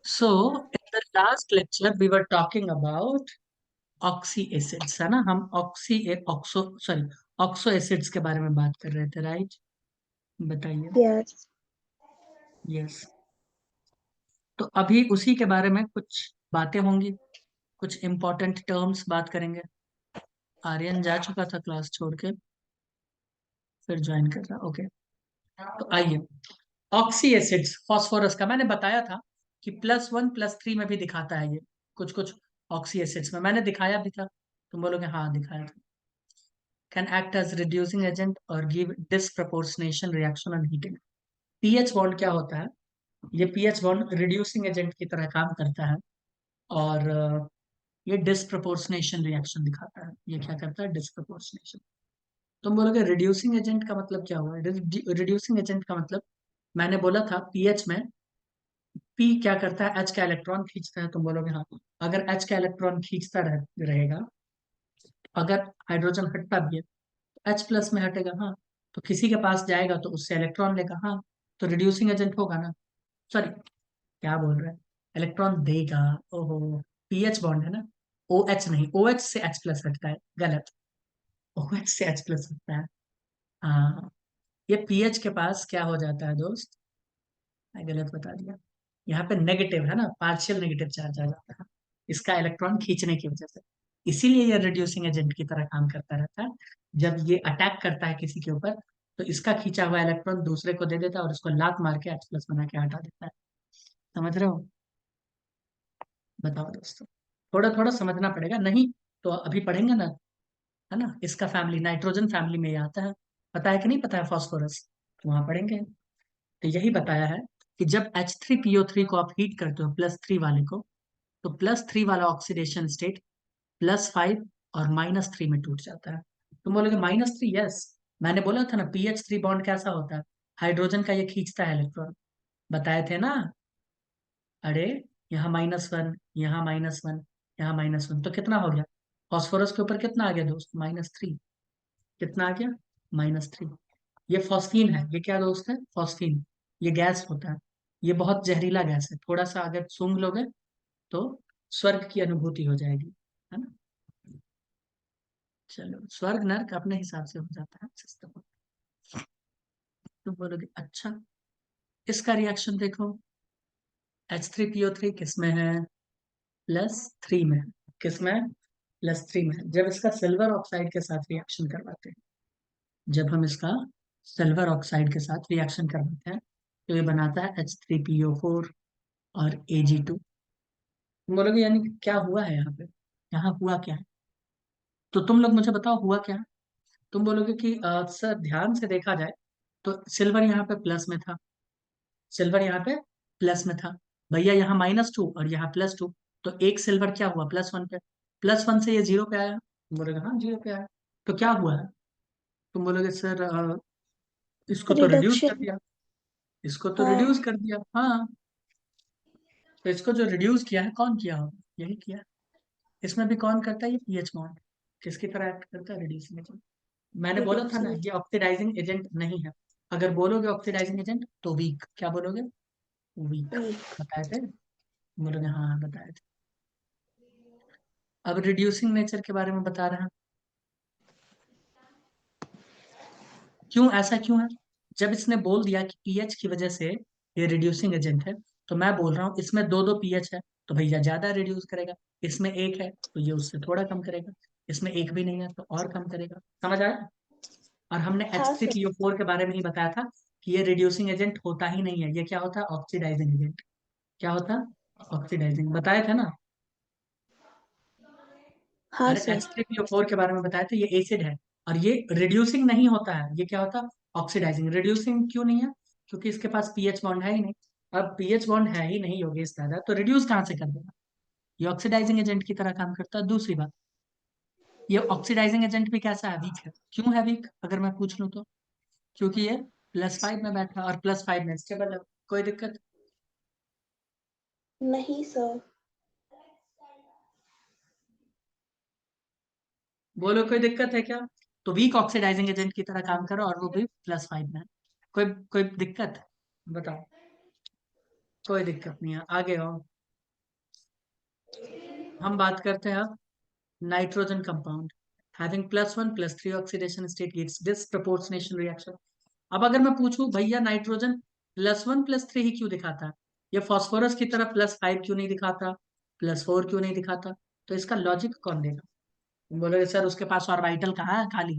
So, in the last lecture, we were talking about oxy acids, है ना। हम oxo acids के बारे में बात कर रहे थे, राइट। बताइए। Yes. यस। तो अभी उसी के बारे में कुछ बातें होंगी, कुछ इंपॉर्टेंट टर्म्स बात करेंगे। आर्यन जा चुका था क्लास छोड़ के, फिर ज्वाइन कर रहा, ओके। तो आइए, ऑक्सी एसिड्स, फॉस्फोरस का मैंने बताया था कि +1 +3 में भी दिखाता है ये, कुछ कुछ ऑक्सी एसिड्स में मैंने दिखाया भी था। तुम बोलोगे हाँ दिखाया था। Can act as reducing agent और give disproportionation reaction on heating. PH bond क्या होता है? ये पीएच बॉन्ड रिड्यूसिंग एजेंट की तरह काम करता है, और ये डिसप्रपोर्शनेशन रिएक्शन दिखाता है। ये क्या करता है? डिसप्रपोर्शनेशन। तुम बोलोगे रिड्यूसिंग एजेंट का मतलब क्या हुआ? रिड्यूसिंग एजेंट का मतलब, मैंने बोला था पीएच में पी क्या करता है? एच का इलेक्ट्रॉन खींचता है। तुम बोलोगे हाँ। अगर एच का इलेक्ट्रॉन खींचता रहेगा, अगर हाइड्रोजन हटता भी है तो एच प्लस में हटेगा, हाँ। तो किसी के पास जाएगा तो उससे इलेक्ट्रॉन लेगा, हाँ। तो रिड्यूसिंग एजेंट होगा ना। सॉरी, क्या बोल रहे हैं, इलेक्ट्रॉन देगा। ओहो, पीएच बॉन्ड है ना। ओ एच नहीं, ओ एच से एच प्लस हटता है, गलत। ओ एच से एच प्लस हटता है, हाँ। ये पीएच के पास क्या हो जाता है दोस्त? मैं गलत बता दिया। यहाँ पे नेगेटिव है ना, पार्शियल नेगेटिव चार्ज आ जाता है इसका इलेक्ट्रॉन खींचने की वजह से। इसीलिए ये रिड्यूसिंग एजेंट की तरह काम करता रहता है। जब ये अटैक करता है किसी के ऊपर, तो इसका खींचा हुआ इलेक्ट्रॉन दूसरे को दे देता है और उसको लात मार के H प्लस बना के हटा देता है। समझ रहे हो? बताओ दोस्तों, थोड़ा थोड़ा समझना पड़ेगा, नहीं तो अभी पढ़ेंगे ना, है ना। इसका फैमिली नाइट्रोजन फैमिली में ही आता है। पता है कि नहीं पता है? फॉस्फोरस, तो वहां पढ़ेंगे। तो यही बताया है कि जब H3PO3 को आप हीट करते हो, +3 वाले को, तो +3 वाला ऑक्सीडेशन स्टेट +5 और -3 में टूट जाता है। तुम बोलोगे -3, यस। मैंने बोला था ना pH3 बॉन्ड कैसा होता है, हाइड्रोजन का ये खींचता है इलेक्ट्रॉन, बताए थे ना। अरे, यहाँ -1, यहाँ -1, यहाँ -1, तो कितना हो गया? फॉस्फोरस के ऊपर कितना आ गया दोस्त? -3। कितना आ गया? -3। ये फॉस्फीन है। ये क्या दोस्त है? फॉस्फीन। ये गैस होता है। ये बहुत जहरीला गैस है, थोड़ा सा अगर सूंघ लोगे तो स्वर्ग की अनुभूति हो जाएगी, है ना। चलो, स्वर्ग नर्क अपने हिसाब से हो जाता है सिस्टम। तो बोलोगे अच्छा, इसका रिएक्शन देखो। H3PO3 किस में है? +3 में है। किस में? +3 में है। जब इसका सिल्वर ऑक्साइड के साथ रिएक्शन करवाते हैं, जब हम इसका सिल्वर ऑक्साइड के साथ रिएक्शन करवाते हैं, तो ये बनाता है H3PO4 और Ag2। तुम बोलोगे यानी कि क्या हुआ है यहाँ पे? यहाँ हुआ क्या है? तो तुम लोग मुझे बताओ हुआ क्या है। तुम बोलोगे कि सर ध्यान से देखा जाए तो सिल्वर यहाँ पे प्लस में था, सिल्वर यहाँ पे प्लस में था। भैया यहाँ -2 और यहाँ +2, तो एक सिल्वर क्या हुआ? +1 पे। +1 से ये 0 पे आया। तुम बोलोगे हाँ 0 पे आया। तो क्या हुआ है? तुम बोलोगे सर इसको तो रिड्यूस कर Reduction. दिया, इसको तो हाँ. रिड्यूस कर दिया, हाँ। तो इसको जो रिड्यूस किया है, कौन किया होगा? यही किया है। इसमें भी कौन करता है? ये पीएच बॉन्ड। किसकी तरह एक्ट करता है? Reducing agent. मैंने बोला था ना Reducing. ये ऑक्सीडाइजिंग एजेंट नहीं है। अगर बोलोगे ऑक्सीडाइजिंग एजेंट तो वीक, क्या बोलोगे? वीक। Weak. बताए थे? बोलोगे हाँ बताए थे। अब रिड्यूसिंग नेचर के बारे में बता रहे हैं। क्यों ऐसा क्यों है? जब इसने बोल दिया कि पीएच की वजह से ये रिड्यूसिंग एजेंट है, तो मैं बोल रहा हूँ इसमें दो दो पीएच है, तो भैया ज्यादा रिड्यूस करेगा। इसमें एक है तो ये उससे थोड़ा कम करेगा। इसमें एक भी नहीं है तो और कम करेगा। समझ आया? और हमने एच हाँ three sir. P O four के बारे में ही बताया था कि ये रिड्यूसिंग एजेंट होता ही नहीं है। ये क्या होता है? Oxidising agent. क्या होता है? ऑक्सीडाइजिंग, बताए थे ना। हाँ अरे, सर. H3PO4 के बारे में बताया था, ये एसिड है। और ये रिड्यूसिंग नहीं होता है, ये क्या होता है? ऑक्सीडाइजिंग। रिड्यूसिंग क्यों नहीं है? क्योंकि इसके पास पीएच बॉन्ड है ही नहीं। अब पीएच बॉन्ड है ही नहीं योगेश दादा, तो रिड्यूस कहाँ से कर देगा? ये ऑक्सीडाइजिंग एजेंट की तरह काम करता है। दूसरी बात, ये ऑक्सीडाइजिंग एजेंट भी कैसा है? वीक है। क्यों है वीक अगर मैं पूछ लूँ तो? क्योंकि ये +5 में बैठा और +5 में स्टेबल है। कोई दिक्कत? नहीं सर. बोलो, कोई दिक्कत है क्या? तो वीक ऑक्सीडाइजिंग एजेंट की तरह काम करो और वो भी +5 में है। कोई कोई दिक्कत? बताओ, कोई दिक्कत नहीं है, आगे आओ। हम बात करते हैं अब nitrogen compound having +1 +3 oxidation state gives disproportionation reaction. अब अगर मैं पूछूं भैया नाइट्रोजन +1 +3 ही क्यों दिखाता है, ये फास्फोरस की तरह +5 क्यों नहीं दिखाता, +4 क्यों नहीं दिखाता, तो इसका लॉजिक कौन देगा? तुम बोलोगे सर उसके पास ऑर्बिटल कहाँ है खाली,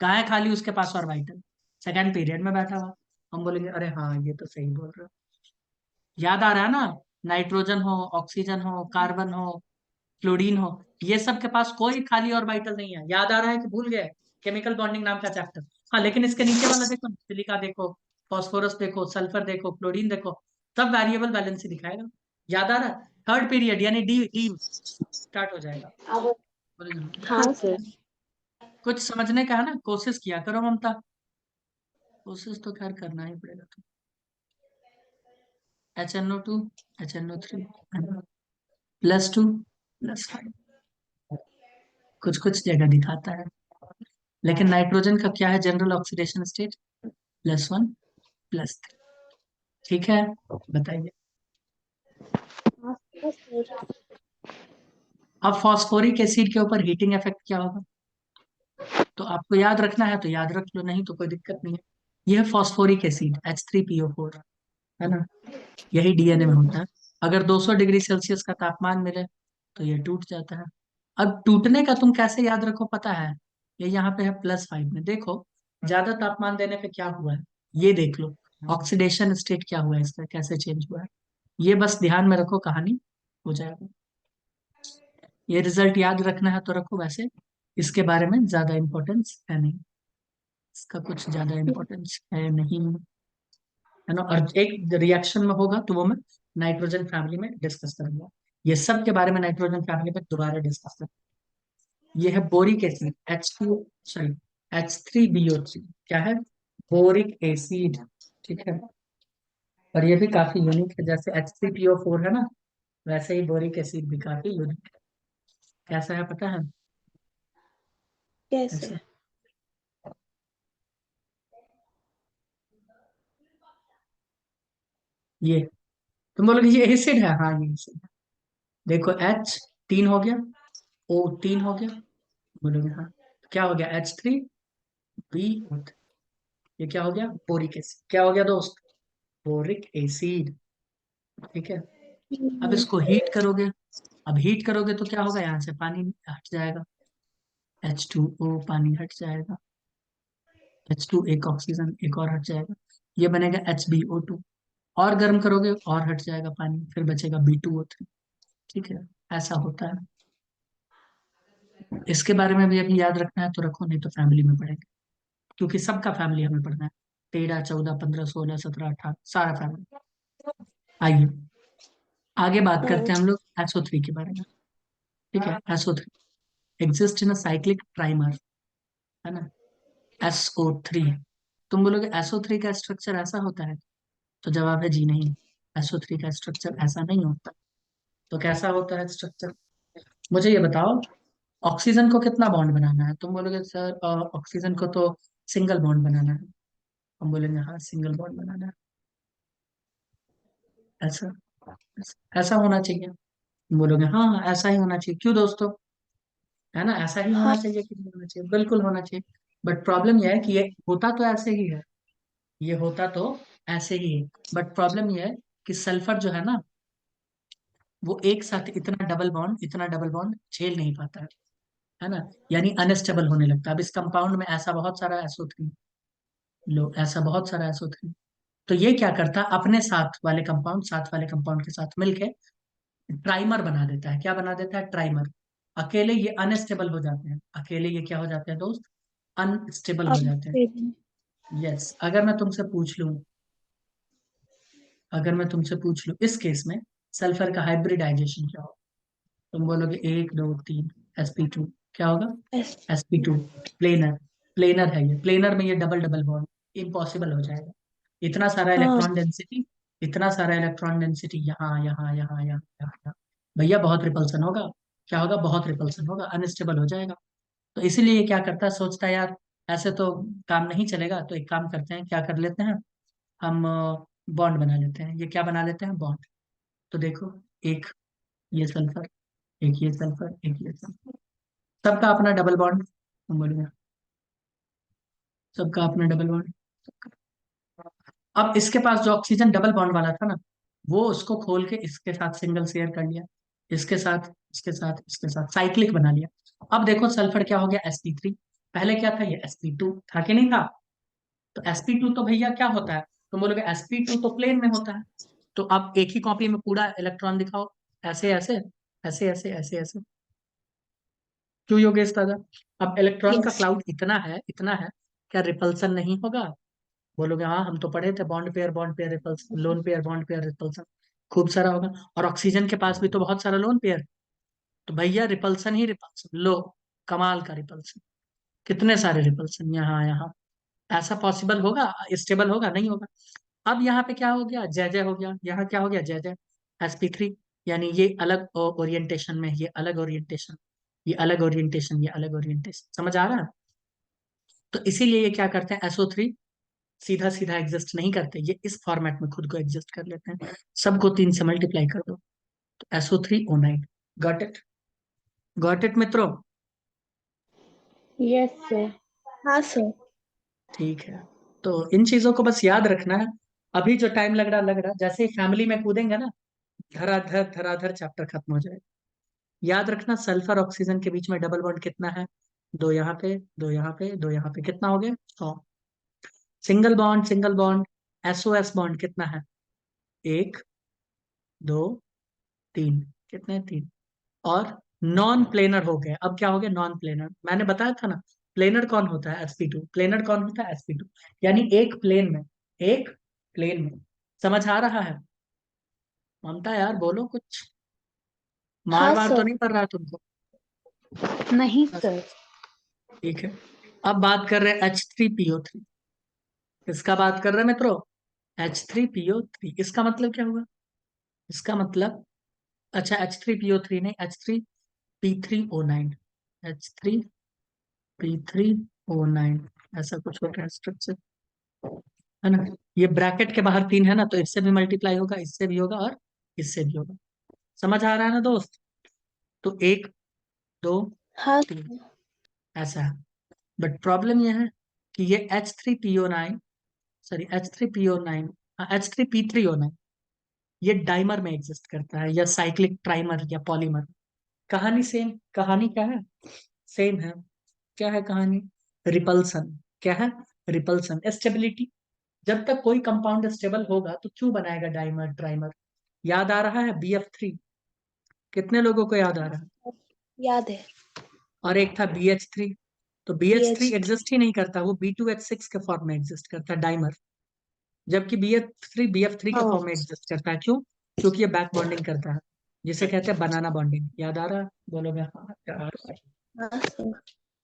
कहाँ है खाली उसके पास ऑर्बिटल, सेकंड पीरियड में बैठा हुआ। हम बोलेंगे अरे हाँ ये तो सही बोल रहे हो, याद आ रहा है ना, नाइट्रोजन हो, ऑक्सीजन हो, कार्बन हो, क्लोरीन हो, ये सब के पास कोई खाली ऑर्बिटल नहीं है। याद आ रहा है कि भूल गए? केमिकल बॉन्डिंग नाम का चैप्टर। हाँ लेकिन इसके नीचे वाला देखो, सिलिका देखो, फास्फोरस देखो, सल्फर देखो, क्लोरीन देखो, सब वेरिएबल वैलेंसी दिखाएगा। याद आ रहा है? थर्ड पीरियड यानी डी डी स्टार्ट हो जाएगा। अब बोलेंगे, हाँ सर। कुछ समझने का है ना, कोशिश किया करो ममता, कोशिश तो खैर करना ही पड़ेगा। तो HNO2 HNO3 +2 +5 कुछ कुछ जगह दिखाता है, लेकिन नाइट्रोजन का क्या है जनरल ऑक्सीडेशन स्टेट, +1 +3। ठीक है, बताइए। हाँ सर। अब फॉस्फोरिक एसिड के ऊपर हीटिंग इफेक्ट क्या होगा, तो आपको याद रखना है तो याद रख लो, नहीं तो कोई दिक्कत नहीं है। यह फॉस्फोरिक एसिड H3PO4 है ना, यही डीएनए में होता है। अगर 200 डिग्री सेल्सियस का तापमान मिले तो ये टूट जाता है। अब टूटने का तुम कैसे याद रखो पता है, ये यहाँ पे है +5 में, देखो ज्यादा तापमान देने पे क्या हुआ है, ये देख लो ऑक्सीडेशन स्टेट क्या हुआ है इसका, कैसे चेंज हुआ है, ये बस ध्यान में रखो, कहानी हो जाएगा। ये रिजल्ट याद रखना है तो रखो, वैसे इसके बारे में ज्यादा इम्पोर्टेंस है नहीं, इसका कुछ ज्यादा इम्पोर्टेंस है नहीं, है ना। और एक रिएक्शन में होगा तो वो मैं नाइट्रोजन फैमिली में डिस्कस करूंगा, ये सब के बारे में नाइट्रोजन फैमिली में दोबारा डिस्कस करूंगा। ये है बोरिक एसिड सॉरी H3BO3, क्या है, बोरिक एसिड। ठीक है, और ये भी काफी यूनिक है, जैसे H3PO4 है ना, वैसे ही बोरिक एसिड भी काफी यूनिक है। कैसा है पता है? कैसे? ऐसा, ये तुम बोलोगे ये एसिड है, हाँ ये एसिड है। देखो H3 हो गया, O3 हो गया, बोलोगे हाँ, तो क्या हो गया, H3B, ये क्या हो गया, बोरिक एसिड। क्या हो गया दोस्त, बोरिक एसिड। ठीक है, अब हम्म। इसको हीट करोगे, अब हीट करोगे तो क्या होगा, यहाँ से पानी हट जाएगा, H2O पानी हट जाएगा, H2 एक ऑक्सीजन एक और हट जाएगा, ये बनेगा HbO2। और गर्म करोगे और हट जाएगा पानी, फिर बचेगा B2O3। ठीक है, ऐसा होता है। इसके बारे में भी अभी याद रखना है तो रखो, नहीं तो फैमिली में पढ़ेंगे, क्योंकि सबका फैमिली हमें पढ़ना है, 13 14 15 16 17 18 सारा फैमिली। आइए आगे बात करते हैं हम लोग SO3 के बारे में। ठीक है, SO3 exist in a cyclic trimer, है ना, SO3। तुम बोलोगे SO3 का स्ट्रक्चर ऐसा होता है, तो जवाब है जी नहीं, SO3 का स्ट्रक्चर ऐसा नहीं होता। तो कैसा होता है स्ट्रक्चर, मुझे ये बताओ, ऑक्सीजन को कितना बॉन्ड बनाना है, तुम बोलोगे सर ऑक्सीजन को तो सिंगल बॉन्ड बनाना है। हम बोलेंगे हाँ सिंगल बॉन्ड बनाना है, ऐसा ऐसा ऐसा होना चाहिए। तुम बोलोगे हाँ हाँ ऐसा ही होना चाहिए, क्यों दोस्तों, है ना, ऐसा ही होना हाँ। चाहिए कि नहीं होना चाहिए, बिल्कुल होना चाहिए। बट प्रॉब्लम यह है कि ये होता तो ऐसे ही है, ये होता तो ऐसे ही है, बट प्रॉब्लम यह है कि सल्फर जो है ना, वो एक साथ इतना डबल बॉन्ड झेल नहीं पाता है ना, यानी अनस्टेबल होने लगता है। अब इस कंपाउंड में ऐसा बहुत सारा SO3, लो ऐसा बहुत सारा SO3, तो ये क्या करता है, अपने साथ वाले कंपाउंड के साथ मिलके ट्राइमर बना देता है। क्या बना देता है, ट्राइमर। अकेले ये अनस्टेबल हो जाते हैं, अकेले ये क्या हो जाते हैं दोस्त, अनस्टेबल हो अब जाते हैं। यस, अगर मैं तुमसे पूछ लूं इस केस में सल्फर का हाइब्रिडाइजेशन क्या होगा, तुम बोलोगे 1 2 3 sp2, क्या होगा, sp2 प्लेनर, प्लेनर है ये, प्लेनर में ये डबल डबल बॉन्ड इम्पॉसिबल हो जाएगा। इतना सारा हाँ। इलेक्ट्रॉन डेंसिटी, इतना सारा इलेक्ट्रॉन डेंसिटी यहाँ यहाँ यहाँ यहाँ यहाँ यहाँ। भैया बहुत रिपल्सन होगा, क्या होगा, बहुत रिपल्सन होगा, अनस्टेबल हो जाएगा। तो इसीलिए ये क्या करता है, सोचता है यार ऐसे तो काम नहीं चलेगा, तो एक काम करते हैं, क्या कर लेते हैं हम, बॉन्ड बना लेते हैं, ये क्या बना लेते हैं, बॉन्ड। तो देखो, एक ये सल्फर, एक ये सल्फर, एक ये सल्फर, सबका अपना डबल बॉन्ड, बोलिए, सबका अपना डबल बॉन्ड। अब इसके पास जो ऑक्सीजन डबल बॉन्ड वाला था ना, वो उसको खोल के इसके साथ सिंगल शेयर कर लिया, इसके साथ, इसके साथ, इसके साथ, साइक्लिक बना लिया। अब देखो सल्फर क्या हो गया, sp3। पहले क्या था, ये sp2 था कि नहीं था। तो sp2 तो भैया क्या होता है, तुम बोलोगे sp2 तो प्लेन में होता है। तो अब एक ही कॉपी में पूरा इलेक्ट्रॉन दिखाओ, ऐसे ऐसे, ऐसे ऐसे, ऐसे ऐसे, क्यों योगेश दादा। अब इलेक्ट्रॉन का यस। क्लाउड इतना है, इतना है, क्या रिपल्सन नहीं होगा। बोलोगे हाँ हम तो पढ़े थे, bond pair repulsion, lone pair bond pair repulsion, खूब सारा होगा। और ऑक्सीजन के पास भी तो बहुत सारा लोन पेयर, तो भैया रिपल्सन ही रिपल्सन लो, कमाल का रिपल्सन, कितने सारे रिपल्सन यहाँ यहाँ। ऐसा पॉसिबल होगा, स्टेबल होगा, नहीं होगा। अब यहाँ पे क्या हो गया, जय जय हो गया, यहाँ क्या हो गया, जय जय, sp3। यानी ये अलग ओरिएंटेशन में, ये अलग ओरिएंटेशन, ये अलग ओरिएंटेशन, ये अलग ओरिएंटेशन, समझ आ रहा है। तो इसीलिए ये क्या करते हैं, SO3 सीधा सीधा एग्जिस्ट नहीं करते, ये इस फॉर्मेट में खुद को एग्जिस्ट कर लेते हैं। सबको 3 से मल्टीप्लाई कर दो, तो SO3O9। Got it, got it मित्रों। Yes sir. हाँ सर। ठीक है, तो इन चीजों को बस याद रखना है। अभी जो टाइम लग रहा, जैसे ही फैमिली में कूदेंगे ना, धराधर धराधर चैप्टर खत्म हो जाएगा। याद रखना, सल्फर ऑक्सीजन के बीच में डबल बॉन्ड कितना है, दो यहाँ पे, दो यहाँ पे, दो यहाँ पे, कितना हो गया, 100। Single bond, single bond, SOS bond कितना है, एक, दो, तीन, कितने, तीन। और नॉन प्लेनर हो गए, अब क्या हो गया, नॉन प्लेनर, मैंने बताया था ना। प्लेनर कौन होता है, sp2। प्लेनर कौन होता है, sp2। यानी एक प्लेन में, एक प्लेन में, समझ आ रहा है। ममता यार बोलो कुछ, मार हाँ वार तो सर। नहीं पड़ रहा तुमको। नहीं बस, सर। ठीक है। अब बात कर रहे हैं H3PO3। किसका बात कर रहे हैं मित्रों, H3PO3। इसका मतलब क्या हुआ, इसका मतलब, अच्छा H3PO3 नहीं, H3P3O9, H3P3O9, ऐसा कुछ होता है स्ट्रक्चर, है ना। ये ब्रैकेट के बाहर तीन है ना, तो इससे भी मल्टीप्लाई होगा, इससे भी होगा, और इससे भी होगा। समझ आ रहा है ना दोस्त। तो एक, दो, हाँ तीन, सर। ऐसा है। बट प्रॉब्लम यह है कि ये H3PO9, सॉरी H3PO9, H3P3O9, ये डाइमर में एग्जिस्ट करता है, या साइक्लिक ट्राइमर, या पॉलीमर। कहानी सेम, कहानी क्या है, सेम है। क्या है कहानी, रिपल्सन। क्या है, रिपल्सन, स्टेबिलिटी। जब तक कोई कंपाउंड स्टेबल होगा तो क्यों बनाएगा डाइमर ट्राइमर। याद आ रहा है BF3, कितने लोगों को याद आ रहा है। याद है। और एक था BH3, तो BH3 BH। एग्जिस्ट ही नहीं करता, वो B2H6 के फॉर्म में एग्जिस्ट करता है, डाइमर। जबकि BF3 के हाँ। फॉर्म में एग्जिस्ट करता है, क्यों, क्योंकि ये बैक बॉन्डिंग करता है, जिसे कहते हैं बनाना बॉन्डिंग। याद आ रहा है, बोलोगे हाँ यार। हाँ सर।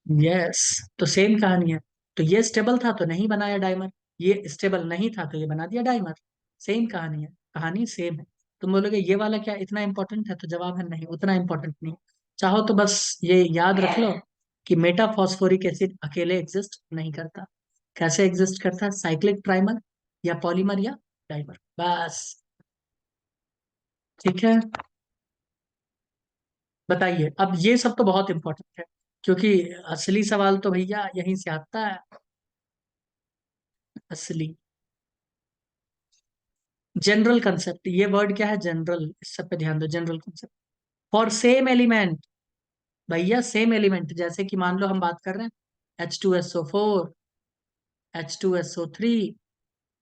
यस, तो सेम कहानी है। तो ये स्टेबल था तो नहीं बनाया डाइमर, ये स्टेबल नहीं था तो ये बना दिया डाइमर। सेम कहानी है, कहानी सेम है। तुम बोलोगे ये वाला क्या इतना इंपॉर्टेंट है, तो जवाब है नहीं, उतना इंपॉर्टेंट नहीं। चाहो तो बस ये याद रख लो कि मेटाफॉस्फोरिक एसिड अकेले एग्जिस्ट नहीं करता। कैसे एग्जिस्ट करता है, साइक्लिक ट्राइमर, या पॉलीमर, या डाइमर, बस। ठीक है, बताइए। अब ये सब तो बहुत इंपॉर्टेंट है, क्योंकि असली सवाल तो भैया यहीं से आता है, असली। जनरल कंसेप्ट, ये वर्ड क्या है, जनरल, इस सब पे ध्यान दो, general concept. For same element, भैया सेम एलिमेंट, जैसे कि मान लो हम बात कर रहे हैं H2SO4, H2SO3,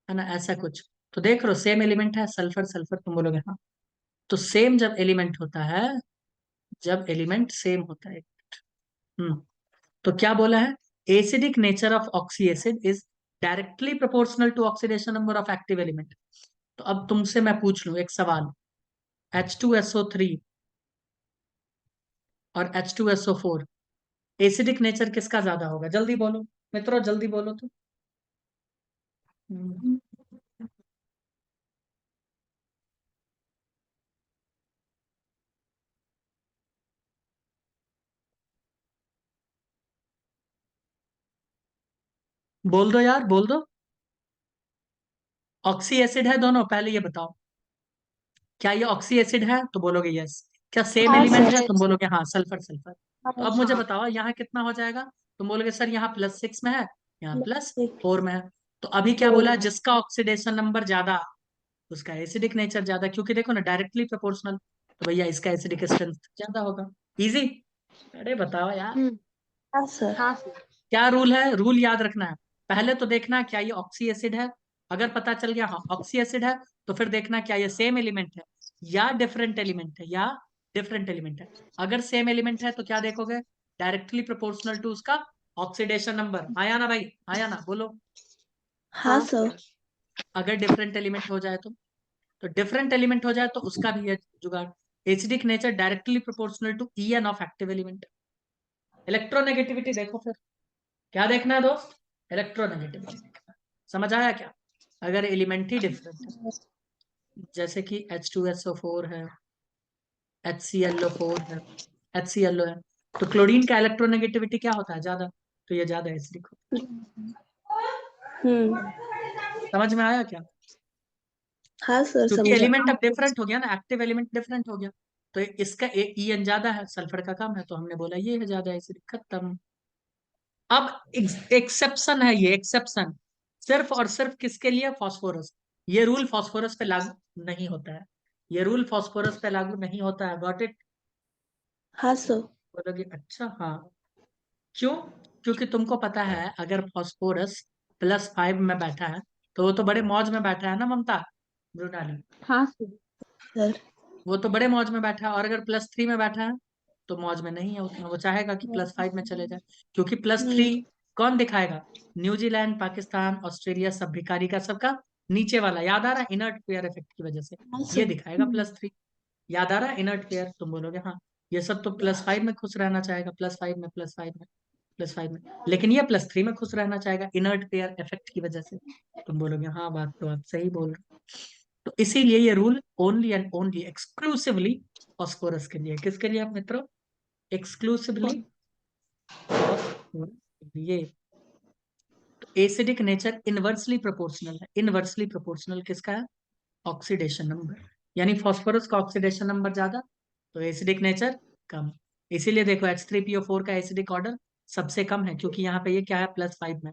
है ना, ऐसा कुछ। तो देख लो सेम एलिमेंट है, सल्फर सल्फर, तुम बोलोगे हाँ। तो सेम जब एलिमेंट होता है, जब एलिमेंट सेम होता है, हम्म, तो क्या बोला है, acidic nature of oxy acid is directly proportional to oxidation number of active element. तो अब तुमसे मैं पूछ लूं एक सवाल, H2SO3 और H2SO4, एसिडिक नेचर किसका ज्यादा होगा, जल्दी बोलो मित्रों, जल्दी बोलो तो। हम्म, बोल दो यार, बोल दो। ऑक्सी एसिड है दोनों, पहले ये बताओ क्या ये ऑक्सी एसिड है, तो बोलोगे यस। क्या सेम हाँ एलिमेंट है, सर। तुम बोलोगे हाँ सल्फर सल्फर। तो हाँ। अब मुझे बताओ यहाँ कितना हो जाएगा, तुम बोलोगे सर यहाँ +6 में है, यहाँ +4 में है। तो अभी क्या बोला, फोर। जिसका ऑक्सीडेशन नंबर ज्यादा उसका एसिडिक नेचर ज्यादा, क्योंकि देखो ना डायरेक्टली प्रोपोर्शनल, तो भैया इसका एसिडिक स्ट्रेंथ ज्यादा होगा। इजी। अरे बताओ यार, हाँ सर। हाँ सर। क्या रूल है, रूल याद रखना है। पहले तो देखना क्या ये ऑक्सी एसिड है, अगर पता चल गया हाँ ऑक्सी एसिड है, तो फिर देखना क्या ये सेम एलिमेंट है या डिफरेंट एलिमेंट है, या डिफरेंट एलिमेंट है। अगर सेम एलिमेंट है तो क्या देखोगे, डायरेक्टली प्रोपोर्शनल टू उसका ऑक्सीडेशन नंबर। आया ना भाई, आया ना, बोलो। हाँ सर। अगर डिफरेंट एलिमेंट हो जाए तो डिफरेंट एलिमेंट हो जाए तो उसका भी है जुगाड़। Acidic nature directly proportional to EN of active element. Electronegativity देखो फिर, क्या देखना है दोस्त, इलेक्ट्रोनेगेटिविटी देखना है। समझ आया क्या, अगर एलिमेंट ही डिफरेंट है, जैसे कि H2SO4 है, HClO4 है, HClO है, तो क्लोरीन का इलेक्ट्रोनेगेटिविटी क्या होता है, ज्यादा, तो ये ज्यादा एसिडिक होता हम्म। है। समझ में आया क्या, हाँ सर क्योंकि समझा। एलिमेंट अब डिफरेंट हो गया ना, एक्टिव एलिमेंट डिफरेंट हो गया, तो इसका EN ज्यादा है, सल्फर का कम है, तो हमने बोला ये है ज्यादा एसिडिक, खत्म। अब एक्सेप्शन है, ये एक्सेप्शन सिर्फ और सिर्फ किसके लिए, फास्फोरस। ये रूल फास्फोरस पे लागू नहीं होता है, ये रूल फास्फोरस पे लागू नहीं होता है, गॉट इट। हाँ सर। बोलोगे अच्छा हाँ, क्यों, क्योंकि तुमको पता है अगर फास्फोरस +5 में बैठा है, तो वो तो बड़े मौज में बैठा है ना ममता मृणाली, हाँ सर। सर। वो तो बड़े मौज में बैठा है, और अगर +3 में बैठा है तो मौज में नहीं है उतना, वो चाहेगा कि +5 में चले जाए, क्योंकि +3 कौन दिखाएगा, न्यूजीलैंड पाकिस्तान ऑस्ट्रेलिया सब भिखारी का सबका नीचे वाला, याद आ रहा है इनर्ट पेयर इफेक्ट की वजह से, हाँ ये सर। दिखाएगा +3। याद आ रहा है इनर्ट पेयर, तुम बोलोगे हाँ, ये सब तो +5 में खुश रहना चाहेगा, +5 में, +5 में, +5 में, लेकिन ये +3 में खुश रहना चाहेगा इनर्ट पेयर इफेक्ट की वजह से। तुम बोलोगे हाँ बात तो आप सही बोल रहे हो। तो इसीलिए ये rule only and only exclusively phosphorus के लिए, किसके लिए आप मित्रों, एक्सक्लूसिवली ये। तो एसिडिक नेचर इनवर्सली प्रोपोर्शनल है, इनवर्सली प्रोपोर्शनल किसका है, ऑक्सीडेशन नंबर, यानी फास्फोरस का ऑक्सीडेशन नंबर ज्यादा, तो एसिडिक नेचर कम। इसीलिए देखो H3PO4 का एसिडिक ऑर्डर सबसे कम है, क्योंकि यहाँ पे ये क्या है +5 में,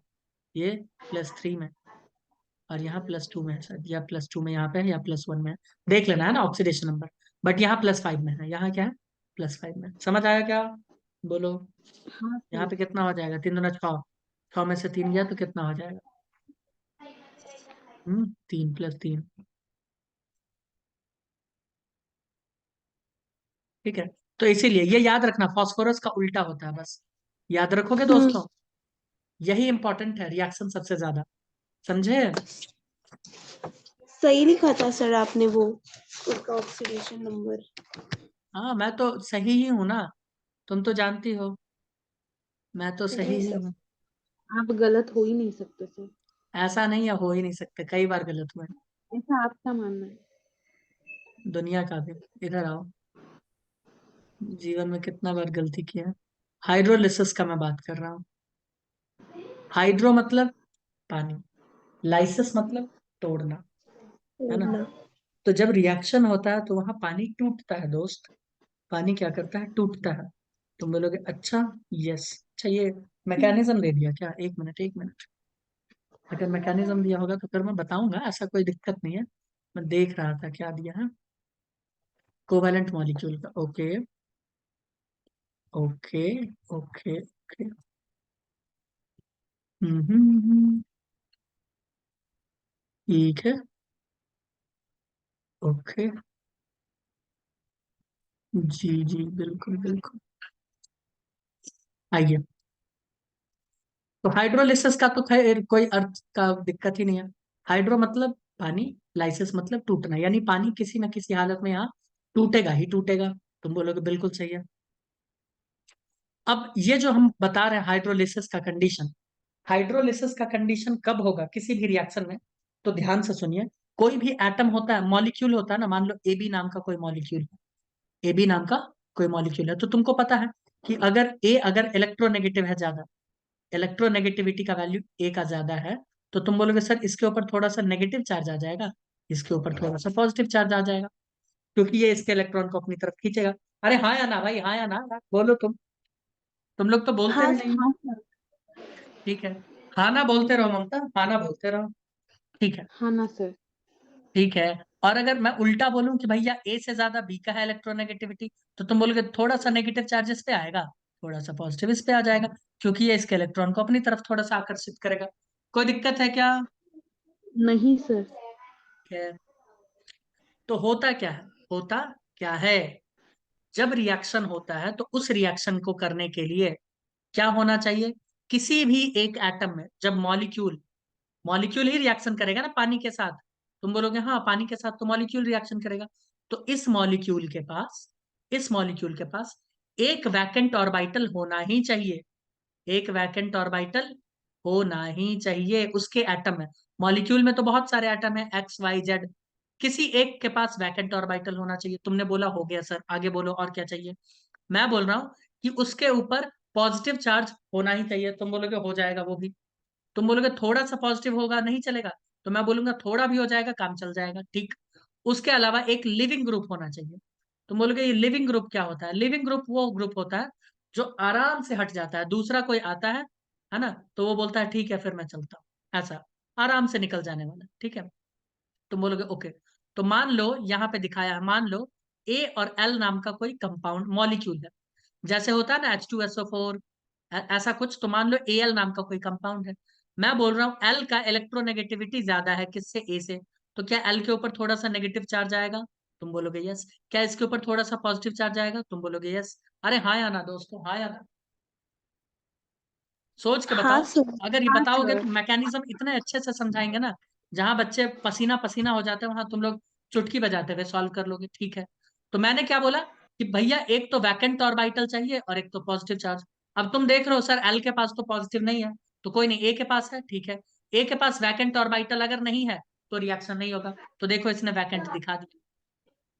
ये +3 में, और यहाँ +2 में है शायद, या +2 में यहाँ पे है, या +1 में है, देख लेना है ना ऑक्सीडेशन नंबर। बट यहाँ +5 में है, यहाँ क्या है +5 में, समझ आया क्या, बोलो। हाँ यहाँ सर। पे कितना हो जाएगा, 3 दूना 6, 6 में से 3 गया तो कितना हो जाएगा, 3 + 3, ठीक है। तो इसीलिए ये याद रखना, फास्फोरस का उल्टा होता है, बस याद रखोगे दोस्तों, यही इंपॉर्टेंट है, रिएक्शन सबसे ज्यादा, समझे। सही लिखा था सर आपने वो उसका ऑक्सीडेशन नंबर। हाँ मैं तो सही ही हूं ना, तुम तो जानती हो, मैं तो सही जी ही सर। हूँ। आप गलत हो ही नहीं सकते सर। ऐसा नहीं है, हो ही नहीं सकते, कई बार गलत हुए, ऐसा आपका मानना है। दुनिया का भी। इधर आओ, जीवन में कितना बार गलती किया है। हाइड्रोलिसिस का मैं बात कर रहा हूँ। हाइड्रो मतलब पानी, लाइसिस मतलब तोड़ना, है ना। तोड़ना। तो जब रिएक्शन होता है तो वहां पानी टूटता है दोस्त, पानी क्या करता है, टूटता है। तुम बोलोगे अच्छा, यस, अच्छा ये मैकेनिज्म दे दिया क्या, एक मिनट एक मिनट, अगर मैकेनिज्म दिया होगा तो फिर मैं बताऊंगा, ऐसा कोई दिक्कत नहीं है, मैं देख रहा था क्या दिया है, कोवैलेंट मॉलिक्यूल का, ओके ओके ओके ओके, ठीक है, ओके, जी जी बिल्कुल बिल्कुल, आइए। तो हाइड्रोलिसिस का तो खैर कोई अर्थ का दिक्कत ही नहीं है, हाइड्रो मतलब पानी, लाइसिस मतलब टूटना, यानी पानी किसी न किसी हालत में यहाँ टूटेगा ही टूटेगा। तुम बोलोगे बिल्कुल सही है। अब ये जो हम बता रहे हैं हाइड्रोलिसिस का कंडीशन, हाइड्रोलिसिस का कंडीशन कब होगा किसी भी रिएक्शन में, तो ध्यान से सुनिए। कोई भी एटम होता है, मॉलिक्यूल होता है ना, मान लो AB नाम का कोई मॉलिक्यूल है, AB नाम का कोई मॉलिक्यूल है, तो तुमको पता है कि अगर इलेक्ट्रोनेगेटिव है ज्यादा, इलेक्ट्रोनेगेटिविटी का वैल्यू A का ज्यादा है, तो तुम बोलोगे सर इसके ऊपर थोड़ा सा नेगेटिव चार्ज आ जाएगा, इसके ऊपर थोड़ा सा पॉजिटिव चार्ज आ जाएगा, क्योंकि ये इसके इलेक्ट्रॉन को अपनी तरफ खींचेगा। अरे हाँ या ना भाई, हाँ या ना, बोलो तुम लोग तो बोलते हाँ भी नहीं हो। हाँ सर। ठीक है, हाँ ना बोलते रहो ममता, हाँ ना बोलते रहो। ठीक है। हाँ ना सर। ठीक है। और अगर मैं उल्टा बोलूं कि भैया ए से ज्यादा बी का है इलेक्ट्रोनेगेटिविटी, तो तुम बोलोगे थोड़ा सा नेगेटिव चार्ज इस पे आएगा, थोड़ा सा पॉजिटिव इस पे आ जाएगा, क्योंकि ये इसके इलेक्ट्रॉन को अपनी तरफ थोड़ा सा आकर्षित करेगा। कोई दिक्कत है क्या? नहीं सर। है। तो होता क्या है, होता क्या है, जब रिएक्शन होता है तो उस रिएक्शन को करने के लिए क्या होना चाहिए, किसी भी एक एटम में जब मॉलिक्यूल, मॉलिक्यूल ही रिएक्शन करेगा ना पानी के साथ, तुम बोलोगे हाँ पानी के साथ तो मॉलिक्यूल रिएक्शन करेगा, तो इस मॉलिक्यूल के पास एक वैकेंट ऑर्बिटल होना ही चाहिए, एक वैकेंट ऑर्बिटल होना ही चाहिए उसके एटम में। मॉलिक्यूल में तो बहुत सारे एटम है, एक्स वाई जेड, किसी एक के पास वैकेंट ऑर्बिटल होना चाहिए। तुमने बोला हो गया सर, आगे बोलो और क्या चाहिए। मैं बोल रहा हूं कि उसके ऊपर पॉजिटिव चार्ज होना ही चाहिए, तुम बोलोगे हो जाएगा वो भी। तुम बोलोगे थोड़ा सा पॉजिटिव होगा नहीं चलेगा, तो मैं बोलूंगा थोड़ा भी हो जाएगा काम चल जाएगा, ठीक। उसके अलावा एक लिविंग ग्रुप होना चाहिए। तुम बोलोगे ये लिविंग ग्रुप क्या होता है? लिविंग ग्रुप वो ग्रुप होता है जो आराम से हट जाता है, दूसरा कोई आता है ना, तो वो बोलता है ठीक है फिर मैं चलता हूँ, ऐसा आराम से निकल जाने वाला, ठीक है। तुम बोलोगे ओके। तो मान लो यहाँ पे दिखाया है, मान लो ए और एल नाम का कोई कंपाउंड मॉलिक्यूल है, जैसे होता है ना H2SO4, ऐसा कुछ। तो मान लो Al नाम का कोई कंपाउंड है, मैं बोल रहा हूँ एल का इलेक्ट्रोनेगेटिविटी ज्यादा है किससे, ए से, तो क्या एल के ऊपर थोड़ा सा नेगेटिव चार्ज आएगा? तुम बोलोगे यस। क्या इसके ऊपर थोड़ा सा पॉजिटिव चार्ज आएगा? तुम बोलोगे यस। अरे हाँ या ना दोस्तों, हाँ या ना, सोच के हाँ बताओ। सर। अगर ये हाँ बताओगे सर। तो मैकेनिज्म इतने अच्छे से समझाएंगे ना, जहां बच्चे पसीना पसीना हो जाते हैं वहां तुम लोग चुटकी बजाते हुए सॉल्व कर लोगे, ठीक है। तो मैंने क्या बोला कि भैया एक तो वैकेंट ऑर्बिटल चाहिए और एक तो पॉजिटिव चार्ज। अब तुम देख रहे हो सर एल के पास तो पॉजिटिव नहीं है, तो कोई नहीं, ए के पास है, ठीक है। ए के पास वैकेंट ऑर्बिटल अगर नहीं है तो रिएक्शन नहीं होगा, तो देखो इसने वैकेंट दिखा दिया,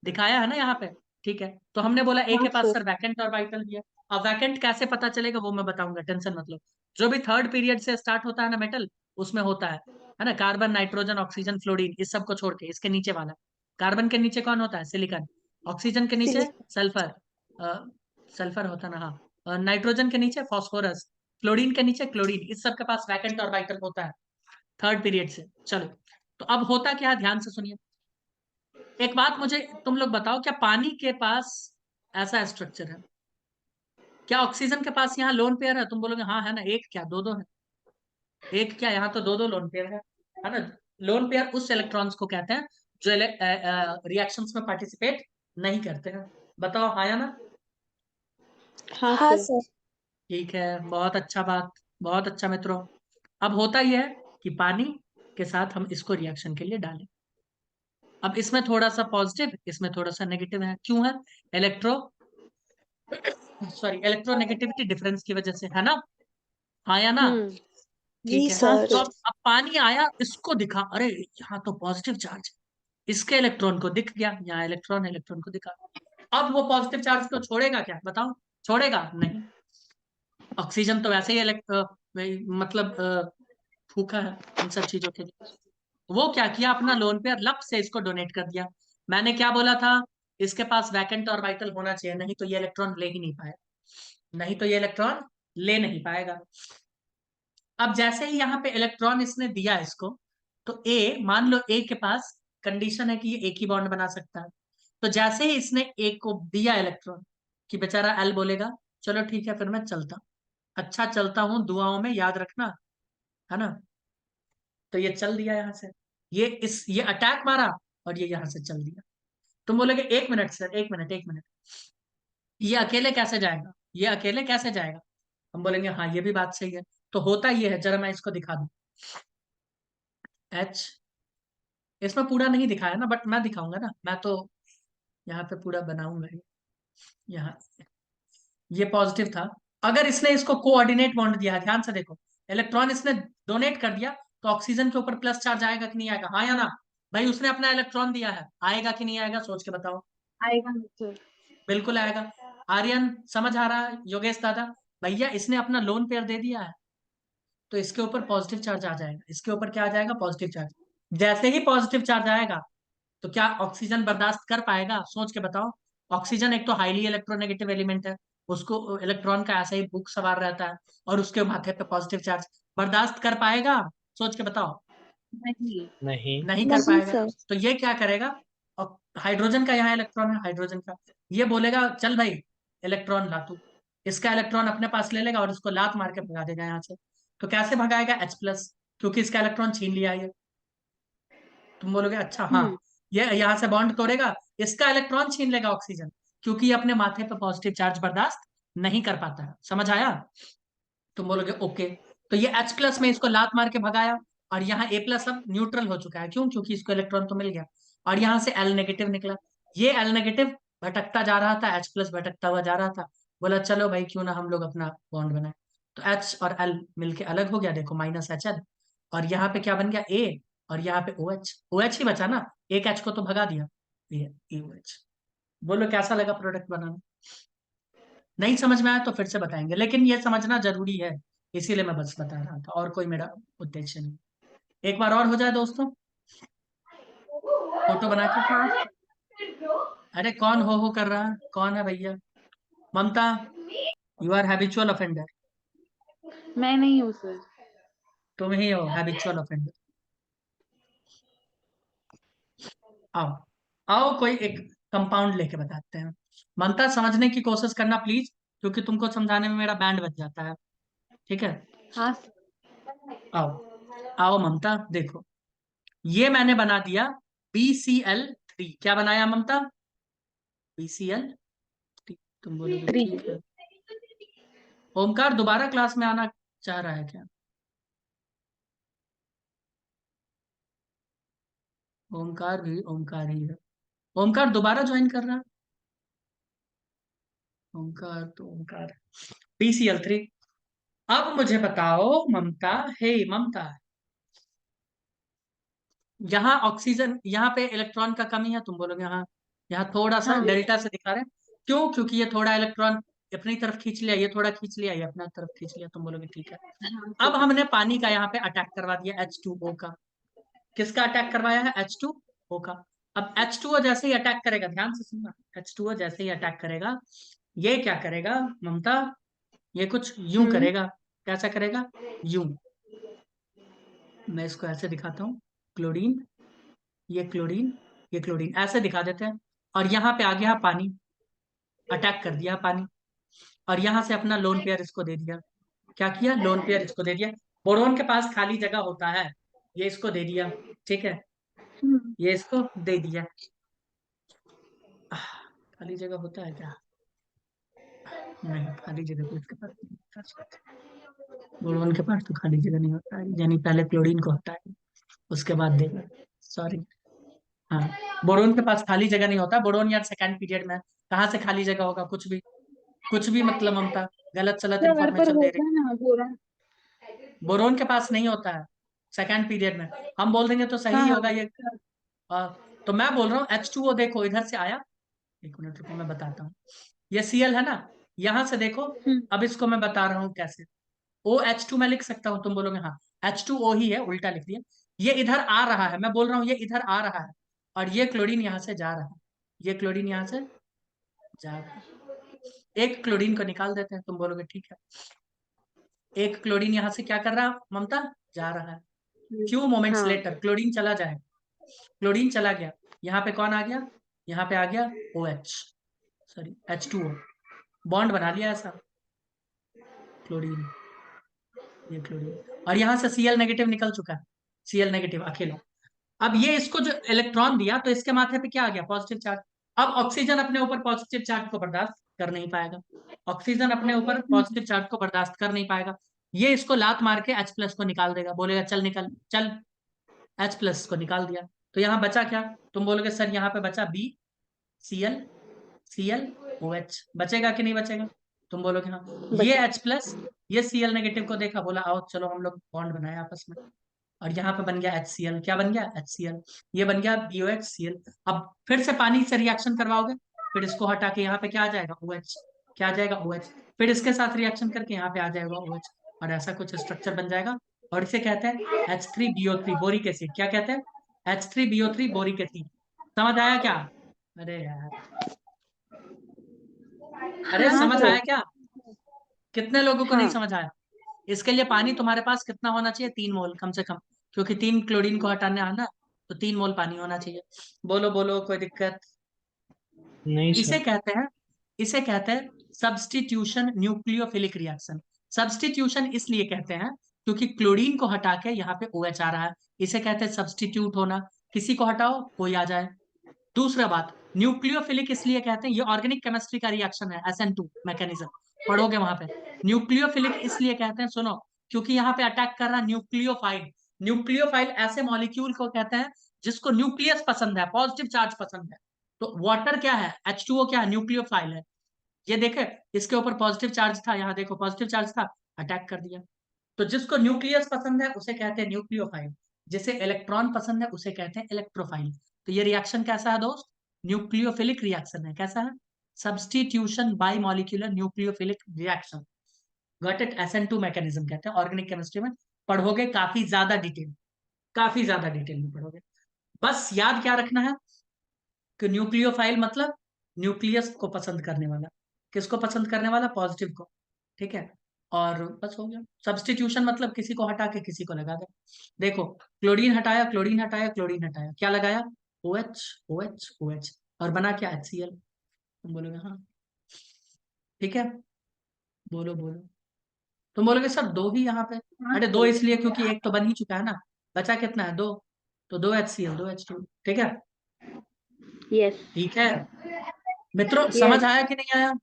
दिखाया है ना यहाँ पे, ठीक है। तो हमने बोला ए हाँ के पास सर। सर वैकेंट ऑर्बिटल भी है। अब वैकेंट कैसे पता चलेगा वो मैं बताऊंगा, टेंशन मत लो। जो भी थर्ड पीरियड से स्टार्ट होता है ना मेटल, उसमें होता है ना, कार्बन नाइट्रोजन ऑक्सीजन फ्लोरीन, इस सब को छोड़ के इसके नीचे वाला, कार्बन के नीचे कौन होता है, सिलिकॉन। ऑक्सीजन के नीचे सिलिकॉन। सल्फर, सल्फर होता ना, हाँ। नाइट्रोजन के नीचे फॉस्फोरस, फ्लोरीन के नीचे क्लोरीन, इस सब के पास वैकेंट ऑर्बिटल होता है थर्ड पीरियड से। चलो, तो अब होता क्या है ध्यान से सुनिए। एक बात मुझे तुम लोग बताओ, क्या पानी के पास ऐसा स्ट्रक्चर है? क्या ऑक्सीजन के पास यहाँ लोन पेयर है? तुम बोलोगे हाँ है ना, एक क्या दो दो है, एक क्या यहाँ तो दो दो लोन पेयर है ना। लोन पेयर उस इलेक्ट्रॉन्स को कहते हैं जो रिएक्शंस में पार्टिसिपेट नहीं करते हैं। बताओ हाँ या ना। हाँ हाँ सर। सर। ठीक है, बहुत अच्छा बात, बहुत अच्छा मित्रों। अब होता यह है कि पानी के साथ हम इसको रिएक्शन के लिए डालें। अब इसमें थोड़ा सा पॉजिटिव, इसमें थोड़ा सा नेगेटिव है, क्यों है? इलेक्ट्रो इलेक्ट्रोनेगेटिविटी डिफरेंस की वजह से, है ना, हाँ या ना। हम्म। ठीक जी है। हाँ तो सर। अब पानी आया, इसको दिखा, अरे यहाँ तो पॉजिटिव चार्ज है, इसके इलेक्ट्रॉन को दिख गया, यहाँ इलेक्ट्रॉन इलेक्ट्रॉन को दिखा। अब वो पॉजिटिव चार्ज को छोड़ेगा क्या, बताओ? छोड़ेगा नहीं। ऑक्सीजन तो वैसे ही मतलब फूका है इन सब चीजों के लिए। वो क्या किया, अपना लोन पेयर लप से इसको डोनेट कर दिया। मैंने क्या बोला था, इसके पास वैकेंट ऑर्बिटल होना चाहिए, नहीं तो ये इलेक्ट्रॉन ले ही नहीं पाएगा, नहीं तो ये इलेक्ट्रॉन ले नहीं पाएगा। अब जैसे ही यहाँ पे इलेक्ट्रॉन इसने दिया इसको, तो ए, मान लो ए के पास कंडीशन है कि ये एक ही बॉन्ड बना सकता है, तो जैसे ही इसने ए को दिया इलेक्ट्रॉन, कि बेचारा एल बोलेगा चलो ठीक है फिर मैं चलता हूं, अच्छा चलता हूं, दुआओं में याद रखना, है ना। तो ये चल दिया यहाँ से, ये अटैक मारा और ये यहाँ से चल दिया। तुम बोलोगे एक मिनट सर, एक मिनट, एक मिनट, ये अकेले कैसे जाएगा, ये अकेले कैसे जाएगा? हम बोलेंगे हाँ ये भी बात सही है। तो होता ये है, जरा मैं इसको दिखा दूं। एच, इसमें पूरा नहीं दिखाया ना, बट मैं दिखाऊंगा ना, मैं तो यहाँ पे पूरा बनाऊंगा ये। यहाँ ये पॉजिटिव था, अगर इसने इसको कोऑर्डिनेट बॉन्ड दिया है, ध्यान से देखो, इलेक्ट्रॉन इसने डोनेट कर दिया, तो ऑक्सीजन के ऊपर प्लस चार्ज आएगा कि नहीं आएगा, हाँ या ना? भाई उसने अपना इलेक्ट्रॉन दिया है, आएगा कि नहीं आएगा, सोच के बताओ। आएगा ना सर। बिल्कुल आएगा। आर्यन समझ आ रहा है, योगेश दादा, भैया इसने अपना लोन पेयर दे दिया है, तो इसके ऊपर पॉजिटिव चार्ज आ जाएगा, इसके ऊपर क्या आ जाएगा, पॉजिटिव चार्ज। जैसे ही पॉजिटिव चार्ज आएगा तो क्या ऑक्सीजन बर्दाश्त कर पाएगा, सोच के बताओ। ऑक्सीजन एक तो हाईली इलेक्ट्रोनेगेटिव एलिमेंट है, उसको इलेक्ट्रॉन का ऐसा ही बुक सवार रहता है, और उसके माथे पे पॉजिटिव चार्ज, बर्दाश्त कर पाएगा, सोच के बताओ। नहीं। नहीं। नहीं कर नहीं पाएगा। सर। तो ये क्या करेगा, और हाइड्रोजन का यहाँ इलेक्ट्रॉन है, हाइड्रोजन का, ये बोलेगा चल भाई इलेक्ट्रॉन ला तू, इसका इलेक्ट्रॉन अपने पास ले लेगा और इसको लात मार के भगा देगा यहाँ से। तो कैसे भगाएगा, H+, क्योंकि इसका इलेक्ट्रॉन छीन लिया ये। तुम बोलोगे अच्छा हाँ, हम्म। ये यहाँ से बॉन्ड तोड़ेगा, इसका इलेक्ट्रॉन छीन लेगा ऑक्सीजन, क्योंकि ये अपने माथे पे पॉजिटिव चार्ज बर्दाश्त नहीं कर पाता है। समझ आया। तुम बोलोगे ओके। तो ये H+ में इसको लात मार के भगाया, और यहाँ A+ अब न्यूट्रल हो चुका है, क्यों, क्योंकि इसको इलेक्ट्रॉन तो मिल गया, और यहाँ से L- निकला। ये L- भटकता जा रहा था, H+ भटकता हुआ जा रहा था, बोला चलो भाई क्यों ना हम लोग अपना बॉन्ड बनाए। तो H और L मिलके अलग हो गया, देखो -HL, और यहाँ पे क्या बन गया, A, और यहाँ पे OH, OH ही बचा ना, एक H को तो भगा दिया, ये OH। बोलो कैसा लगा प्रोडक्ट बनाना। नहीं समझ में आया तो फिर से बताएंगे, लेकिन ये समझना जरूरी है, इसीलिए मैं बस बता रहा था, और कोई मेरा उद्देश्य नहीं। एक बार और हो जाए दोस्तों, फोटो बना के। हाँ। अरे कौन हो कर रहा है, कौन है भैया, ममता, यू आर हैबिचुअल ऑफेंडर। मैं नहीं हूँ सर। तुम ही हो हैबिचुअल ऑफेंडर। आओ, आओ कोई एक कंपाउंड लेके बताते हैं। ममता समझने की कोशिश करना प्लीज, क्योंकि तुमको समझाने में मेरा बैंड बज जाता है, ठीक है। हाँ। आओ, आओ ममता देखो, ये मैंने बना दिया BCl3। क्या बनाया ममता, BCl3। तुम बोलोगे थ्री। ठीक है। ओमकार दोबारा क्लास में आना चाह रहा है क्या, ओमकार भी ओमकार ही है, ओमकार दोबारा ज्वाइन कर रहा है, ओमकार तो ओमकार। BCl3। अब मुझे बताओ ममता, हे ममता, यहाँ ऑक्सीजन, यहाँ पे इलेक्ट्रॉन का कमी है, तुम बोलोगे हाँ, यहाँ थोड़ा सा हाँ। डेल्टा से दिखा रहे हैं, क्यों, क्योंकि ये थोड़ा इलेक्ट्रॉन अपनी तरफ खींच लिया, ये थोड़ा खींच लिया, ये अपना तरफ खींच लिया। तुम बोलोगे ठीक है। हाँ अब सर। हमने पानी का यहाँ पे अटैक करवा दिया H2O का। किसका अटैक करवाया है, H2O का। अब H2O जैसे ही अटैक करेगा, ध्यान से सुनना, H2O जैसे ही अटैक करेगा, ये क्या करेगा ममता, ये कुछ यूं हम्म। करेगा। कैसा करेगा, यूं। मैं इसको ऐसे दिखाता हूँ, क्लोरीन, ये क्लोरीन, ये क्लोरीन, ऐसे दिखा देते हैं। और यहाँ पे आ गया पानी, अटैक कर दिया पानी, और यहाँ से अपना लोन पेयर इसको दे दिया। क्या किया, लोन पेयर इसको दे दिया। बोरोन के पास खाली जगह होता है, ये इसको दे दिया, ठीक है, हम्म। ये इसको दे दिया। खाली जगह होता है क्या, नहीं खाली जगह तो इसके पास नहीं होता। बोरोन के पास तो खाली जगह नहीं होता है, यानी पहले क्लोरीन को होता है, उसके बाद देगा, सॉरी। हाँ, बोरोन के पास खाली जगह नहीं होता, बोरोन यार सेकंड पीरियड में कहाँ से खाली जगह होगा, कुछ भी, कुछ भी मतलब ममता, गलत सलत सर पर इंफॉर्मेशन दे रही। होता है ना बोरॉन। बोरोन के पास नहीं होता है सेकंड पीरियड में, हम बोल देंगे तो सही हाँ ही हाँ। होगा ये। आ, तो मैं बोल रहा हूँ H2O देखो इधर से आया, एक मिनट रुको मैं बताता हूँ। ये Cl है ना, यहां से देखो। हम्म। अब इसको मैं बता रहा हूँ कैसे, OH2 मैं लिख सकता हूँ, तुम बोलोगे हाँ H2O ही है, उल्टा लिख दिया। ये इधर आ रहा है, मैं बोल रहा हूँ ये इधर आ रहा है, और ये क्लोरीन यहाँ से जा रहा है, ये क्लोरीन यहाँ से जा रहा है। एक क्लोरीन को निकाल देते हैं, तुम बोलोगे ठीक है। एक क्लोरीन यहाँ से क्या कर रहा है ममता, जा रहा है। फ्यू मोमेंट्स हाँ। लेटर क्लोरीन चला जाएगा, क्लोरीन चला गया, यहाँ पे कौन आ गया, यहाँ पे आ गया OH, सॉरी H2O, बॉन्ड बना लिया ऐसा, क्लोरीन, ये क्लोरीन, और यहाँ से Cl- निकल चुका है, Cl- अकेला। अब ये इसको जो इलेक्ट्रॉन दिया, तो इसके माथे पे क्या आ गया, पॉजिटिव चार्ज। अब ऑक्सीजन अपने ऊपर पॉजिटिव चार्ज को बर्दाश्त कर नहीं पाएगा, ऑक्सीजन अपने ऊपर पॉजिटिव चार्ज को बर्दाश्त कर नहीं पाएगा, ये इसको लात मार के H+ को निकाल देगा, बोलेगा चल निकल चल, H+ को निकाल दिया। तो यहाँ बचा क्या, तुम बोलोगे सर यहाँ पे बचा Cl, ClOH, बचेगा कि नहीं बचेगा, तुम बोलोगे हाँ। ये बचा। H+, ये Cl- को देखा, बोला आओ चलो हम लोग बॉन्ड बनाए आपस में, और यहाँ पे बन गया HCl, क्या बन गया HCl, ये बन गया BOHCl। अब फिर से पानी से रिएक्शन करवाओगे, फिर इसको हटा के यहाँ पे क्या आ जाएगा OH, क्या आ जाएगा OH, फिर इसके साथ रिएक्शन करके यहाँ पे आ जाएगा OH, और ऐसा कुछ स्ट्रक्चर बन जाएगा, और इसे कहते हैं H3BO3 बोरिक एसिड। क्या कहते हैं? H3BO3 boric acid. समझ आया क्या? अरे यार, अरे हाँ समझ सर। आया क्या? कितने लोगों को नहीं हाँ। समझ आया? इसके लिए पानी तुम्हारे पास कितना होना चाहिए? 3 मोल कम से कम, क्योंकि 3 क्लोरीन को हटाने आना, तो 3 मोल पानी होना चाहिए। बोलो बोलो, कोई दिक्कत? नहीं इसे सर। कहते हैं इसे कहते हैं सब्स्टिट्यूशन न्यूक्लियोफिलिक रिएक्शन। सब्स्टिट्यूशन इसलिए कहते हैं क्योंकि क्लोरीन को हटा के यहाँ पे OH आ रहा है। इसे कहते हैं सब्स्टिट्यूट होना। किसी को हटाओ कोई आ जाए। दूसरा बात, न्यूक्लियोफिलिक इसलिए कहते हैं, ये ऑर्गेनिक केमिस्ट्री का रिएक्शन है, SN2 मैकेनिज्म पढ़ोगे वहां पे। न्यूक्लियोफिलिक इसलिए कहते हैं, सुनो, क्योंकि यहाँ पे अटैक कर रहा है न्यूक्लियोफाइल। न्यूक्लियोफाइल ऐसे मॉलिक्यूल को कहते हैं जिसको न्यूक्लियस पसंद है, पॉजिटिव चार्ज पसंद है। तो वाटर क्या है? H2O क्या है? न्यूक्लियोफाइल है। ये देखे, इसके ऊपर पॉजिटिव चार्ज था, यहाँ देखो पॉजिटिव चार्ज था, अटैक कर दिया। तो जिसको न्यूक्लियस पसंद है उसे कहते हैं न्यूक्लियोफाइल, जिसे इलेक्ट्रॉन पसंद है उसे कहते हैं इलेक्ट्रोफाइल। तो ये रिएक्शन कैसा है दोस्त? न्यूक्लियोफिलिक रिएक्शन है। कैसा है? Substitution bye molecular nucleophilic reaction. Got it? SN2 mechanism कहते हैं, ऑर्गेनिक केमिस्ट्री में पढ़ोगे, काफी ज्यादा डिटेल में पढ़ोगे। बस याद क्या रखना है कि न्यूक्लियोफाइल मतलब न्यूक्लियस को पसंद करने वाला। किसको पसंद करने वाला? पॉजिटिव को। ठीक है, और बस हो गया। सब्स्टिट्यूशन मतलब किसी को हटा के किसी को लगा दे। देखो, क्लोरीन हटाया, क्लोरीन हटाया, क्लोरीन हटाया, क्या लगाया? OH, OH, OH, और बना क्या? HCl। तुम बोलोगे हाँ, ठीक है, बोलो बोलो। तुम बोलोगे सर दो ही यहाँ पे। हाँ अरे दो सर। इसलिए क्योंकि एक तो बन ही चुका है ना, बचा कितना है? दो। तो दो HCl, दो H2। ठीक है, यस। ठीक है मित्रों, समझ यस। आया कि नहीं आया?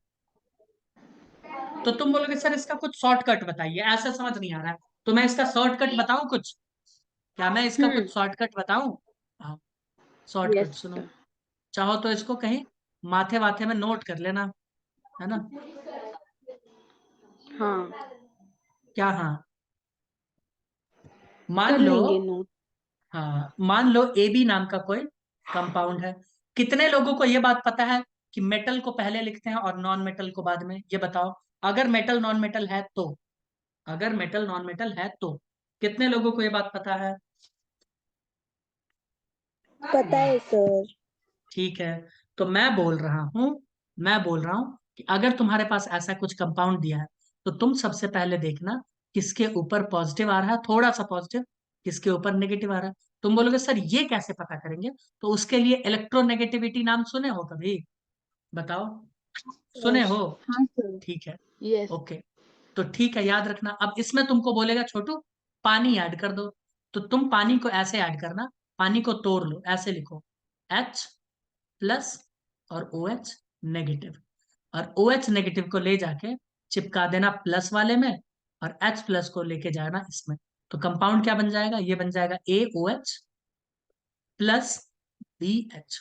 तो तुम बोलोगे सर इसका कुछ शॉर्टकट बताइए, ऐसा समझ नहीं आ रहा है। तो मैं इसका शॉर्टकट बताऊं कुछ? क्या मैं इसका हम्म। कुछ शॉर्टकट बताऊं? हाँ, शॉर्टकट यस सुनो। सर। चाहो तो इसको कहीं माथे वाथे में नोट कर लेना, है ना? हाँ, क्या हाँ? मान कर लो, लेंगे नोट। हाँ मान लो AB नाम का कोई कंपाउंड है। कितने लोगों को ये बात पता है कि मेटल को पहले लिखते हैं और नॉन मेटल को बाद में? ये बताओ। अगर मेटल नॉन मेटल है तो, अगर मेटल नॉन मेटल है तो कितने लोगों को ये बात पता है? पता है सर। ठीक है, तो मैं बोल रहा हूं कि अगर तुम्हारे पास ऐसा कुछ कंपाउंड दिया है, तो तुम सबसे पहले देखना किसके ऊपर पॉजिटिव आ रहा है, थोड़ा सा पॉजिटिव, किसके ऊपर नेगेटिव आ रहा है। तुम बोलोगे सर ये कैसे पता करेंगे? तो उसके लिए इलेक्ट्रोनेगेटिविटी नाम सुने हो कभी? बताओ, सुने सर। हो? हाँ सर। ठीक है, यस। ओके। तो ठीक है, याद रखना। अब इसमें तुमको बोलेगा छोटू पानी ऐड कर दो, तो तुम पानी को ऐसे ऐड करना, पानी को तोड़ लो, ऐसे लिखो H+ और OH नेगेटिव, और OH नेगेटिव को ले जाके चिपका देना प्लस वाले में, और H+ को लेके जाना इसमें। तो कंपाउंड क्या बन जाएगा? ये बन जाएगा AOH+BH।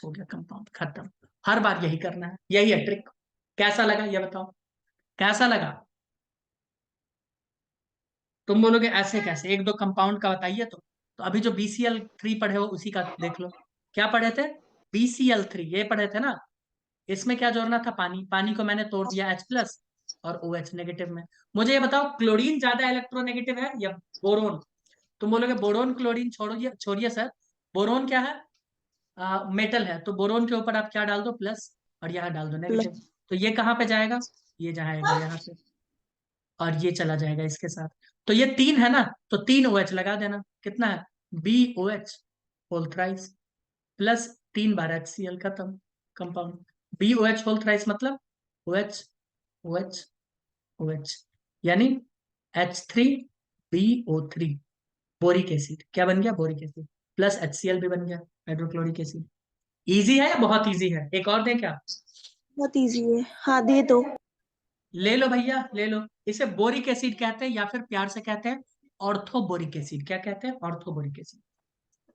हो गया कंपाउंड, खत्म। हर बार यही करना है, यही है ट्रिक। कैसा लगा ये बताओ? कैसा लगा? तुम बोलोगे ऐसे कैसे, एक दो कंपाउंड का बताइए तो अभी जो BCl3 पढ़े हो उसी का देख लो। क्या पढ़े थे? BCl3 ये पढ़े थे ना? इसमें क्या जोड़ना था? पानी। पानी को मैंने तोड़ दिया H+ और OH नेगेटिव में। मुझे ये बताओ, क्लोरीन ज्यादा इलेक्ट्रोनेगेटिव है या बोरोन? तुम बोलोगे बोरोन क्लोरीन छोड़िए छोड़िए सर, बोरोन क्या है? मेटल है, तो बोरोन के ऊपर आप क्या डाल दो? प्लस, और यहाँ डाल दो नेगेटिव। प्लस। तो ये कहाँ पे जाएगा? ये जाएगा यहाँ पे, और ये चला जाएगा इसके साथ। तो ये 3 है ना, तो 3 OH लगा देना। कितना है? BOH होल थ्राइस, प्लस 3 बार HCl, खत्म कंपाउंड। BOH होल थ्राइस मतलब OH, OH, OH, यानी H3BO3 बोरिक एसिड। क्या बन गया? बोरिक एसिड, प्लस HCl भी बन गया, हाइड्रोक्लोरिक एसिड। इजी है या बहुत इजी है? एक और दें क्या? बहुत इजी है। हाँ, दे दो। ले लो भैया, ले लो। इसे बोरिक एसिड कहते हैं, या फिर प्यार से कहते हैं ऑर्थोबोरिक एसिड। क्या कहते हैं? Orthoboric acid.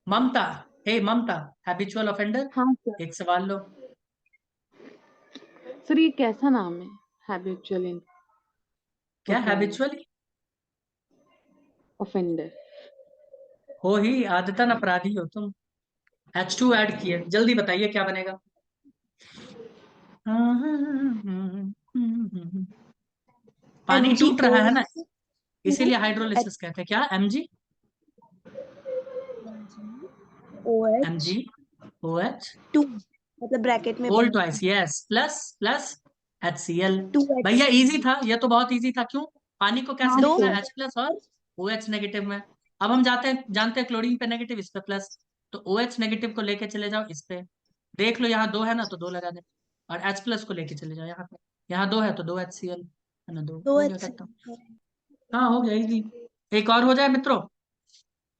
Mamta, hey Mamta, habitual offender, हाँ सर। एक सवाल लो। सर ये कैसा नाम है? हैबिचुअल क्या ऑफेंडर। हैबिचुअली? ऑफेंडर। हो ही, आदतन अपराधी हो तुम। H2 ऐड किए, जल्दी बताइए क्या बनेगा? पानी टूट रहा है ना? Mg4। इसीलिए हाइड्रोलिसिस कहते हैं। क्या Mg? OH Mg OH 2 मतलब ब्रैकेट में होल बनेगा twice, yes, plus plus HCl। 2H भैया इजी था, ये तो बहुत इजी था। क्यों? पानी को कैसे हाँ दो लिखना तो है? H प्लस और OH नेगेटिव में। अब हम जानते हैं क्लोरीन पे नेगेटिव, इस पे प्लस, तो OH नेगेटिव को लेके चले जाओ इस पे। देख लो यहाँ 2 है ना, तो 2 लगा दे। और H प्लस को लेके चले जाओ यहाँ पे, यहाँ 2 है तो 2 HCl है ना, 2 दो हो गया एच खत्म। हाँ हो गया इजी। एक और हो जाए मित्रों,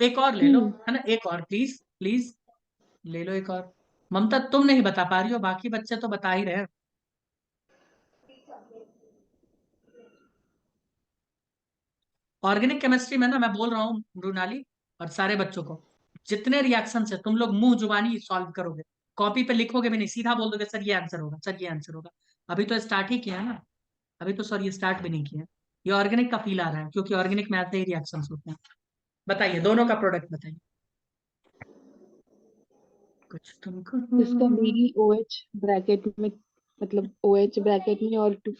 एक और ले लो, हम्म है ना, एक और प्लीज प्लीज ले लो एक और। ममता तुम नहीं बता पा रही हो, बाकी बच्चे तो बता ही रहे हैं। ऑर्गेनिक केमिस्ट्री में ना, मैं बोल रहा हूँ मृणाली और सारे बच्चों को, जितने रिएक्शन है तुम लोग मुंह जुबानी सॉल्व करोगे, कॉपी पे लिखोगे भी नहीं, सीधा बोल दोगे सर ये आंसर होगा, सर ये आंसर होगा। अभी तो स्टार्ट ही किया है ना, अभी तो सर ये स्टार्ट भी नहीं किया। ये ऑर्गेनिक का फील आ रहा है, क्योंकि ऑर्गेनिक में ऐसे ही रिएक्शन होते हैं। बताइए दोनों का प्रोडक्ट बताइए। कुछ तुमको इसका BeOH ब्रैकेट में, मतलब OH ब्रैकेट में और 2।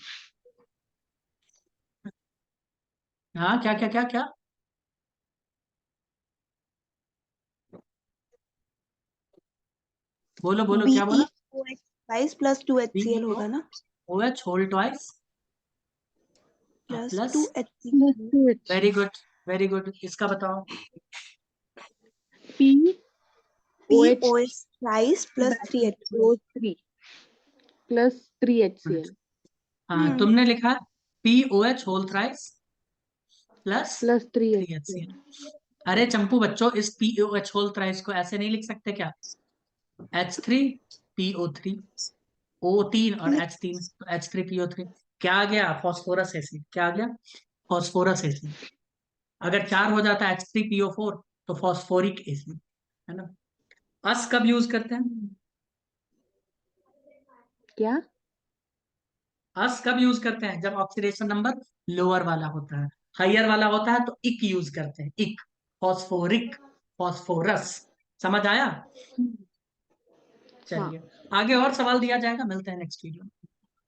हाँ क्या क्या क्या क्या? बोलो बोलो क्या बोला? BeOH 22 प्लस 2HCl बीईओ होगा ना OH whole twice plus plus. 2HCl very good, very good. इसका बताओ। POH BeOH 22 plus bracket 3HCl O3 plus 3HCl हाँ तुमने लिखा POH whole thrice plus plus 3HCl। 3HCl। अरे चंपू बच्चों, इस POH होल थ्राइस को ऐसे नहीं लिख सकते क्या? H3PO3, O3 और H3, तो H3PO3 क्या आ गया? Phosphorous acid. क्या आ गया? Phosphorous acid. अगर 4 हो जाता है H3PO4, तो फॉस्फोरिक एसिड, है ना। अस कब यूज करते हैं? क्या? अस कब यूज करते हैं? जब ऑक्सीडेशन नंबर लोअर वाला होता है। हाइयर वाला होता है तो इक यूज करते हैं, इक। Phosphoric, phosphorus. समझ आया? हाँ चलिए आगे और सवाल दिया जाएगा, मिलते हैं नेक्स्ट वीडियो में।